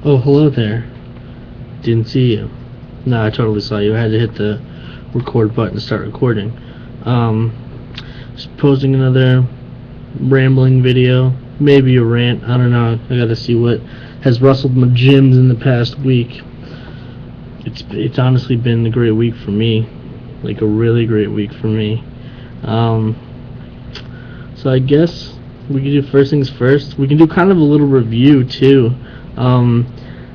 Oh, hello there. Didn't see you. No, I totally saw you. I had to hit the record button to start recording. Um, just posting another rambling video. Maybe a rant. I don't know. I gotta see what has rustled my gyms in the past week. It's honestly been a great week for me. Like a really great week for me. Um, so I guess we can do first things first. We can do kind of a little review too.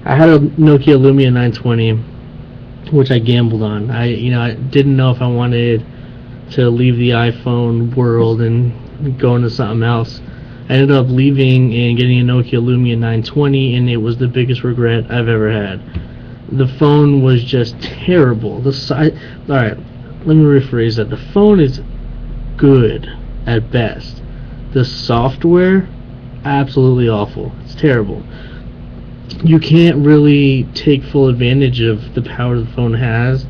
I had a Nokia Lumia 920, which I gambled on. I didn't know if I wanted to leave the iPhone world and go into something else. I ended up leaving and getting a Nokia Lumia 920, and it was the biggest regret I've ever had. The phone was just terrible. All right, let me rephrase that. The phone is good at best. The software, absolutely awful. It's terrible. You can't really take full advantage of the power the phone has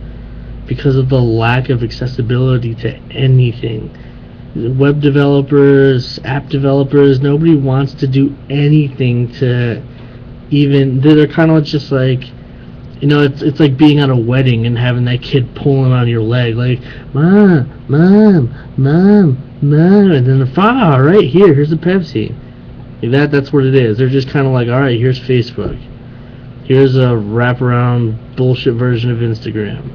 because of the lack of accessibility to anything. Web developers, app developers, nobody wants to do anything to even. They're kind of just like, it's like being at a wedding and having that kid pulling on your leg, like, mom, mom, mom, mom, and then right here, here's a Pepsi. That's what it is. They're just kind of like, all right, here's Facebook. Here's a wraparound bullshit version of Instagram.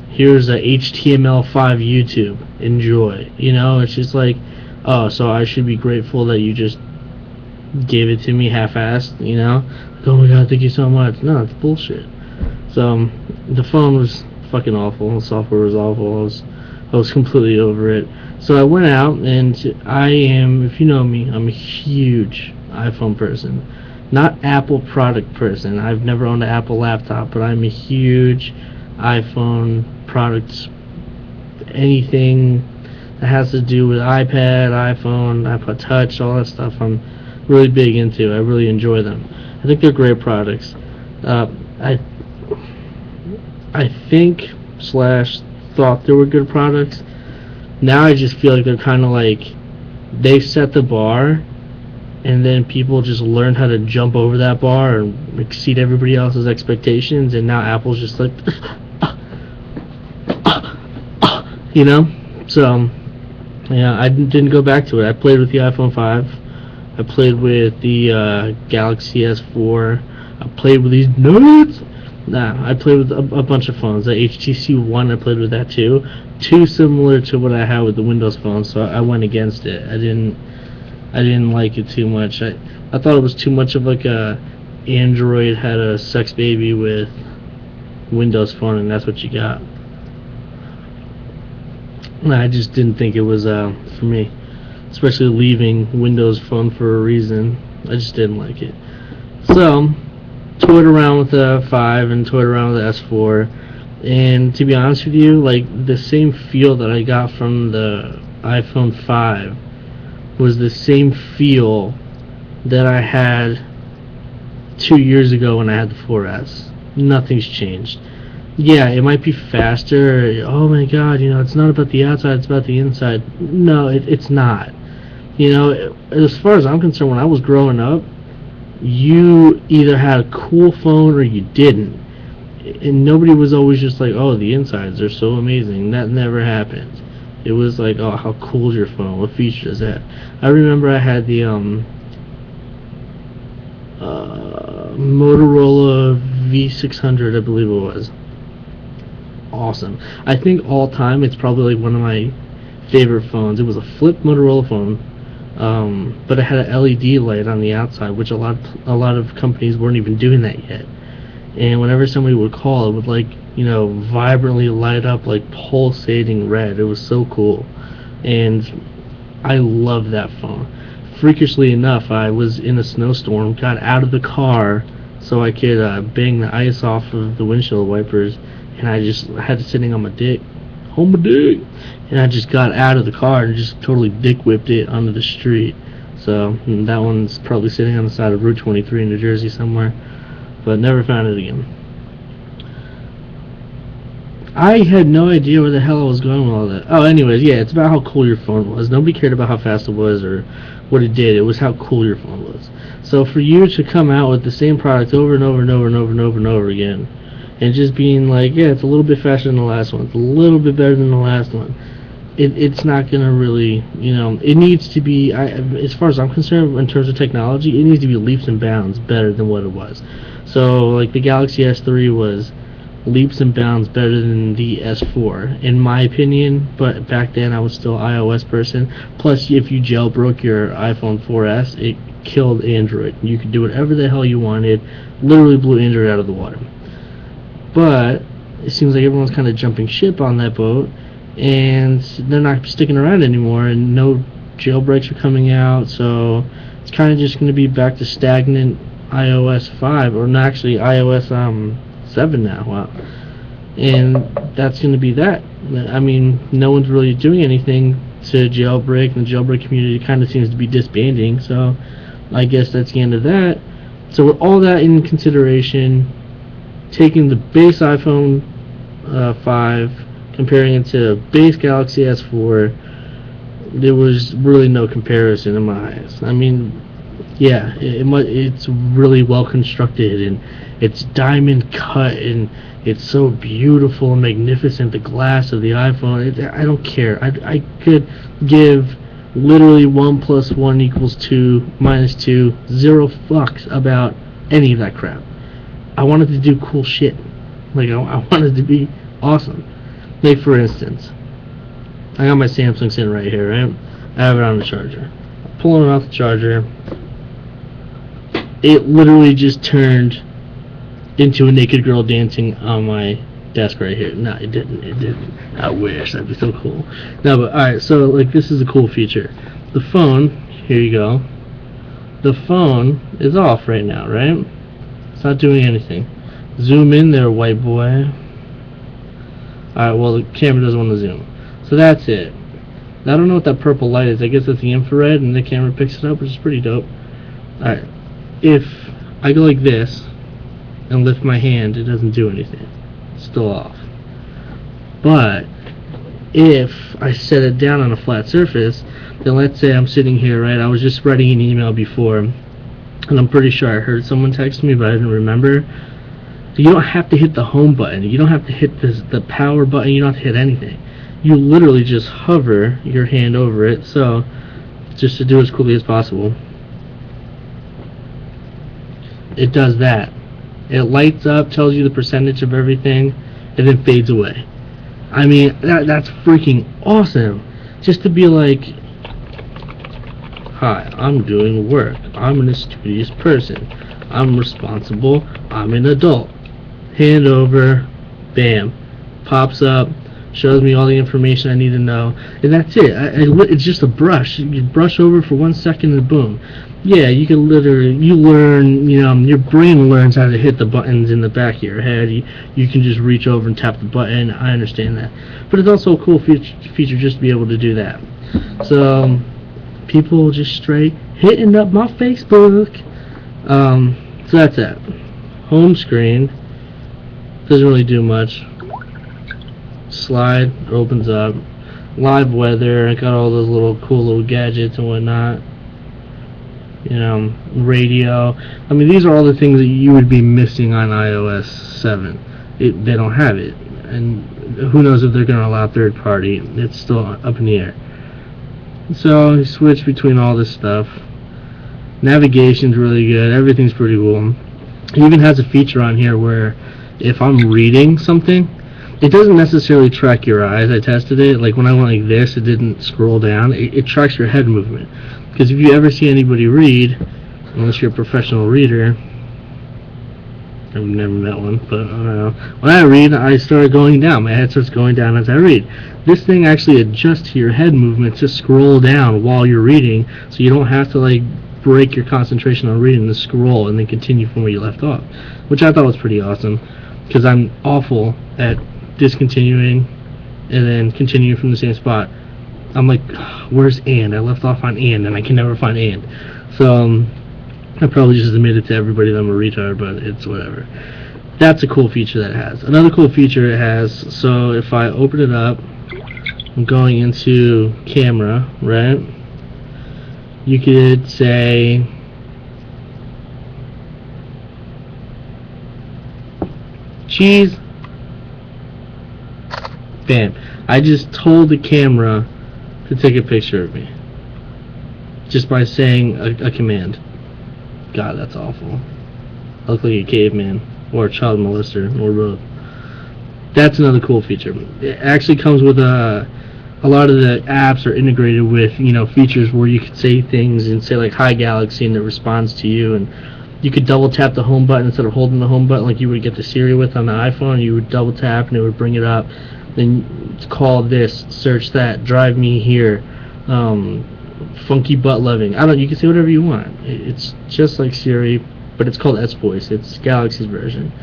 Here's a HTML5 YouTube. Enjoy. It's just like, oh, so I should be grateful that you just gave it to me half-assed, Like, oh my god, thank you so much. No, it's bullshit. So, the phone was fucking awful. The software was awful. I was completely over it. So I went out, and if you know me, I'm a huge iPhone person. Not Apple product person. I've never owned an Apple laptop, but I'm a huge iPhone products. Anything that has to do with iPad, iPhone, iPod Touch, all that stuff, I'm really big into. I really enjoy them. I think they're great products. I think / thought they were good products. Now I just feel like they're kind of like they set the bar, and then people just learned how to jump over that bar and exceed everybody else's expectations, and now Apple's just like, So, yeah, I didn't go back to it. I played with the iPhone 5. I played with the Galaxy S4. I played with these nuts. Nah, I played with a bunch of phones. The HTC One, I played with that too. Too similar to what I had with the Windows phone, so I went against it. I didn't like it too much. I thought it was too much of like a Android had a sex baby with Windows phone, and that's what you got. I just didn't think it was for me, especially leaving Windows phone for a reason. I just didn't like it. So, toyed around with the 5 and toyed around with the S4, and to be honest with you, like the same feel that I got from the iPhone 5 was the same feel that I had 2 years ago when I had the 4S. Nothing's changed. Yeah, it might be faster. Oh my god, it's not about the outside, it's about the inside. No, it's not. As far as I'm concerned, when I was growing up, you either had a cool phone or you didn't. And nobody was always just like, oh, the insides are so amazing. That never happened. It was like, oh, how cool is your phone? What feature does that? I remember I had the Motorola V600, I believe it was. Awesome. I think all time it's probably like one of my favorite phones. It was a flip Motorola phone, but it had an LED light on the outside, which a lot of companies weren't even doing that yet. And whenever somebody would call, it would like vibrantly light up like pulsating red. It was so cool, and I loved that phone. Freakishly enough, I was in a snowstorm, got out of the car so I could bang the ice off of the windshield wipers, and I had it sitting on my dick, and I just got out of the car and just totally dick whipped it onto the street. So that one's probably sitting on the side of Route 23 in New Jersey somewhere, but never found it again. I had no idea where the hell I was going with all that. Oh, anyways, yeah, it's about how cool your phone was. Nobody cared about how fast it was or what it did. It was how cool your phone was. So for you to come out with the same product over and over and over and over and over and over again, and just being like, yeah, it's a little bit faster than the last one, it's a little bit better than the last one, it's not gonna really, it needs to be, as far as I'm concerned, in terms of technology, it needs to be leaps and bounds better than what it was. So like the Galaxy S3 was leaps and bounds better than the S4 in my opinion, but back then I was still an iOS person. Plus, if you jailbroke your iPhone 4S, it killed Android. You could do whatever the hell you wanted, literally blew Android out of the water. But it seems like everyone's kind of jumping ship on that boat, and they're not sticking around anymore, and no jailbreaks are coming out, so it's kind of just going to be back to stagnant iOS 5, or not, actually iOS 7 now. Wow. And that's going to be that. I mean, no one's really doing anything to jailbreak, and the jailbreak community kind of seems to be disbanding, so I guess that's the end of that. So with all that in consideration, taking the base iPhone 5, comparing it to base Galaxy S4, there was really no comparison in my eyes. I mean, yeah, it's really well constructed, and it's diamond cut, and it's so beautiful and magnificent. The glass of the iPhone, I don't care. I could give literally 1 + 1 = 2 - 2, 0 fucks about any of that crap. I wanted to do cool shit. Like, I wanted to be awesome. Like, for instance, I got my Samsung sitting right here, right? I have it on the charger. Pulling it off the charger, it literally just turned into a naked girl dancing on my desk right here. No, it didn't. I wish. That'd be so cool. No, but alright, so, like, this is a cool feature. The phone, here you go. The phone is off right now, right? It's not doing anything. Zoom in there, white boy. Alright, well, the camera doesn't want to zoom. So that's it. Now, I don't know what that purple light is. I guess that's the infrared, and the camera picks it up, which is pretty dope. Alright. If I go like this and lift my hand, it doesn't do anything. It's still off. But if I set it down on a flat surface, then let's say I'm sitting here, right? I was just writing an email before, and I'm pretty sure I heard someone text me, but I didn't remember. You don't have to hit the home button. You don't have to hit the power button. You don't have to hit anything. You literally just hover your hand over it. So, just to do it as quickly as possible, it does that. It lights up, tells you the percentage of everything, and then fades away. I mean, that's freaking awesome. Just to be like, hi, I'm doing work. I'm an studious person. I'm responsible. I'm an adult. Hand over, bam, pops up, shows me all the information I need to know, and that's it. It's just a brush. You brush over for 1 second and boom. Yeah, you can literally, you learn, your brain learns how to hit the buttons in the back of your head. You can just reach over and tap the button. I understand that. But it's also a cool feature just to be able to do that. So, people just straight hitting up my Facebook. So that's that. Home screen. Doesn't really do much. Slide, opens up. Live weather, I got all those cool little gadgets and whatnot. Radio. I mean, these are all the things that you would be missing on iOS 7. They don't have it. And who knows if they're going to allow third party. It's still up in the air. So, you switch between all this stuff. Navigation's really good. Everything's pretty cool. It even has a feature on here where if I'm reading something, it doesn't necessarily track your eyes. I tested it. Like when I went like this, it didn't scroll down. It tracks your head movement. Because if you ever see anybody read, unless you're a professional reader, I've never met one, but I don't know. When I read, I start going down. My head starts going down as I read. This thing actually adjusts to your head movement to scroll down while you're reading, so you don't have to like break your concentration on reading the scroll and then continue from where you left off, which I thought was pretty awesome, because I'm awful at discontinuing and then continuing from the same spot. I'm like, where's and? I left off on and I can never find and. So I probably just admitted to everybody that I'm a retard, but it's whatever. That's a cool feature that it has. Another cool feature it has, so if I open it up, I'm going into camera, right? You could say, Cheese. Bam. I just told the camera to take a picture of me. Just by saying a command. God, that's awful. I look like a caveman. Or a child molester. Or both. That's another cool feature. It actually comes with a lot of the apps are integrated with, features where you could say things and say like "Hi Galaxy" and it responds to you, and you could double tap the home button instead of holding the home button like you would get the Siri with on the iPhone. You would double tap and it would bring it up. Then call this, search that, drive me here, funky butt loving. I don't. You can say whatever you want. It's just like Siri, but it's called S Voice. It's Galaxy's version.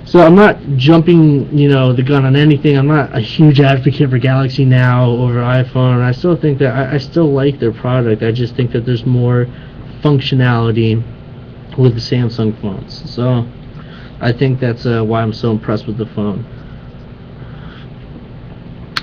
So I'm not jumping, the gun on anything. I'm not a huge advocate for Galaxy now over iPhone. I still think that I still like their product. I just think that there's more functionality with the Samsung phones. So I think that's why I'm so impressed with the phone.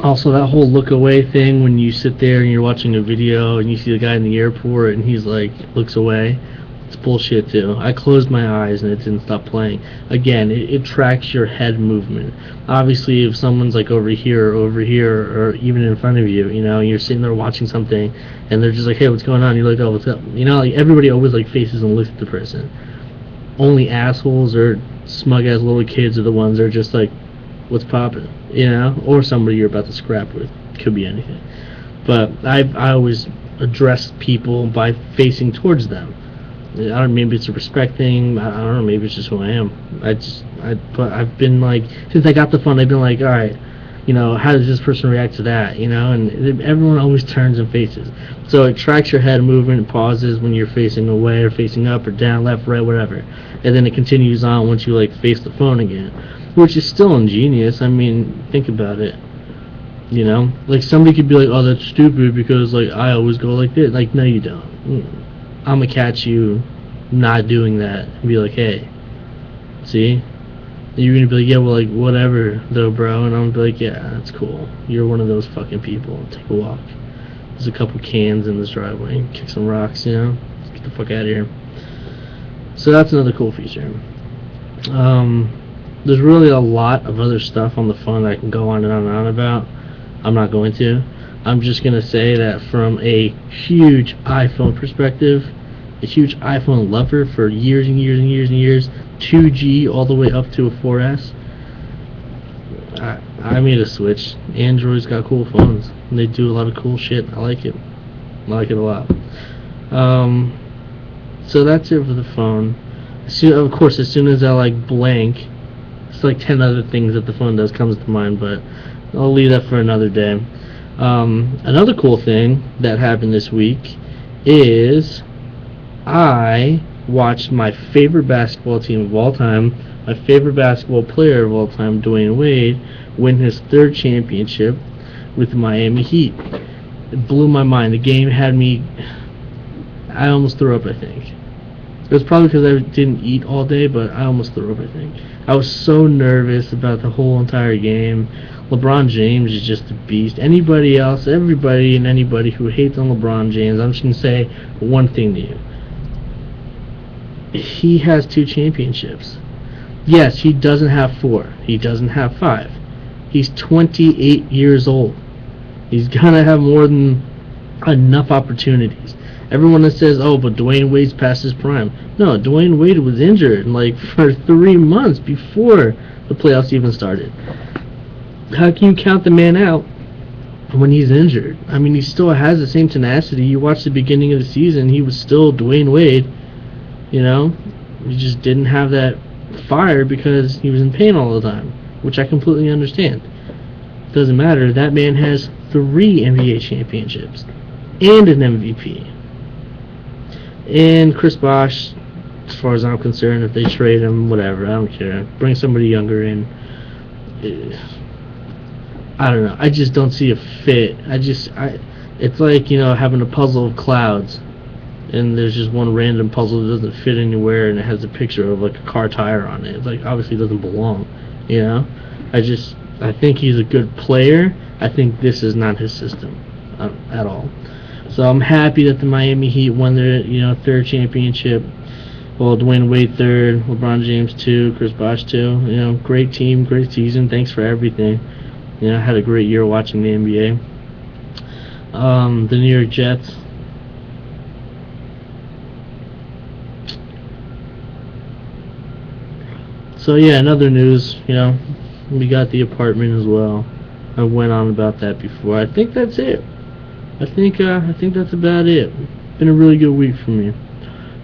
Also, that whole look away thing when you sit there and you're watching a video and you see the guy in the airport and he's like looks away. It's bullshit too. I closed my eyes and it didn't stop playing. Again, it tracks your head movement. Obviously, if someone's like over here or even in front of you, you're sitting there watching something and they're just like, hey, what's going on? You're like, oh, what's up? Like everybody always like faces and looks at the person. Only assholes or smug ass little kids are the ones that are just like, what's poppin'? Or somebody you're about to scrap with. Could be anything. But I always address people by facing towards them. I don't know, maybe it's a respect thing. I don't know, maybe it's just who I am. But I've been like, since I got the phone, I've been like, all right, how does this person react to that? And everyone always turns and faces. So it tracks your head movement and pauses when you're facing away or facing up or down, left, right, whatever. And then it continues on once you like face the phone again, which is still ingenious. I mean, think about it. Like somebody could be like, oh, that's stupid because like I always go like this. Like, no, you don't. I'm gonna catch you not doing that and be like, hey, see? And you're gonna be like, yeah, well, like, whatever, though, bro. And I'm gonna be like, yeah, that's cool. You're one of those fucking people. Take a walk. There's a couple cans in this driveway. Kick some rocks, Let's get the fuck out of here. So that's another cool feature. There's really a lot of other stuff on the phone that I can go on and on and on about. I'm not going to. I'm just going to say that from a huge iPhone perspective, a huge iPhone lover for years and years and years and years, 2G all the way up to a 4S, I made a switch. Android's got cool phones, and they do a lot of cool shit. I like it. I like it a lot. So that's it for the phone. Of course, as soon as I like blank, it's like 10 other things that the phone does comes to mind, but I'll leave that for another day. Another cool thing that happened this week is I watched my favorite basketball team of all time, my favorite basketball player of all time, Dwayne Wade, win his third championship with the Miami Heat. It blew my mind. The game had me... I almost threw up, I think. It was probably because I didn't eat all day, but I almost threw up, I think. I was so nervous about the whole entire game. LeBron James is just a beast. Anybody else, everybody and anybody who hates on LeBron James, I'm just going to say one thing to you. He has 2 championships. Yes, he doesn't have 4. He doesn't have 5. He's 28 years old. He's going to have more than enough opportunities. Everyone that says, oh, but Dwayne Wade's past his prime. No, Dwayne Wade was injured for 3 months before the playoffs even started. How can you count the man out when he's injured? I mean, he still has the same tenacity. You watch the beginning of the season, he was still Dwayne Wade. He just didn't have that fire because he was in pain all the time, which I completely understand. Doesn't matter. That man has 3 NBA championships and an MVP. And Chris Bosh, as far as I'm concerned, if they trade him, whatever, I don't care. Bring somebody younger in. I don't know. I just don't see a fit. It's like, having a puzzle of clouds, and there's just one random puzzle that doesn't fit anywhere, and it has a picture of like a car tire on it. It's like, obviously it doesn't belong, I think he's a good player. I think this is not his system at all. So I'm happy that the Miami Heat won their 3rd championship. Well, Dwayne Wade third, LeBron James two, Chris Bosh two. You know, great team, great season. Thanks for everything. You know, I had a great year watching the NBA. The New York Jets. So yeah, in other news, you know, we got the apartment as well. I went on about that before. I think that's it. I think that's about it. Been a really good week for me.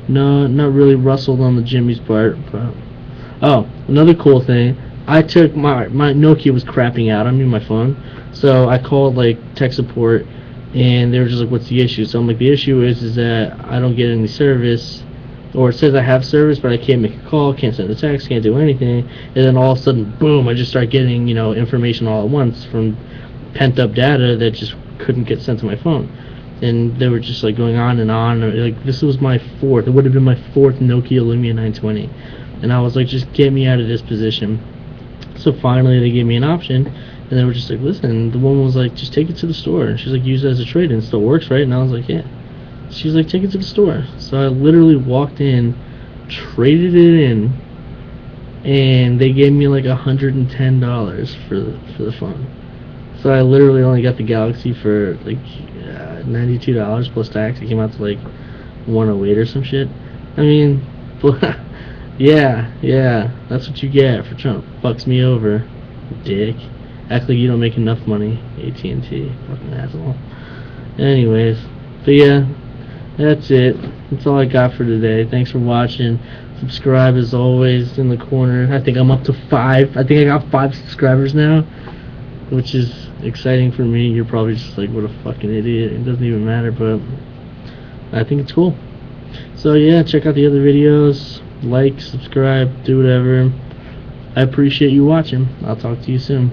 No, not really rustled on the Jimmy's part, but oh, another cool thing. I took my Nokia was crapping out on me, my phone. So I called like tech support, and they were just like, "What's the issue?" So I'm like, "The issue is that I don't get any service, or it says I have service, but I can't make a call, can't send a text, can't do anything." And then all of a sudden, boom! I just start getting information all at once from pent up data that just couldn't get sent to my phone. And they were just like going on and on. Like this was my fourth. It would have been my fourth Nokia Lumia 920, and I was like, just get me out of this position. So finally, they gave me an option, and they were just like, listen. The woman was like, just take it to the store. And she's like, use it as a trade, and it still works, right? And I was like, yeah. She's like, take it to the store. So I literally walked in, traded it in, and they gave me like $110 for the phone. So I literally only got the Galaxy for like $92 plus tax. It came out to like 108 or some shit. I mean, yeah, that's what you get for trying to fucks me over, dick. Act like you don't make enough money, AT&T, fucking asshole. Anyways, but yeah, that's it. That's all I got for today. Thanks for watching. Subscribe as always in the corner. I think I'm up to 5. I think I got 5 subscribers now, which is exciting for me. You're probably just like, what a fucking idiot. It doesn't even matter, but I think it's cool. So yeah, check out the other videos. Like, subscribe, do whatever. I appreciate you watching. I'll talk to you soon.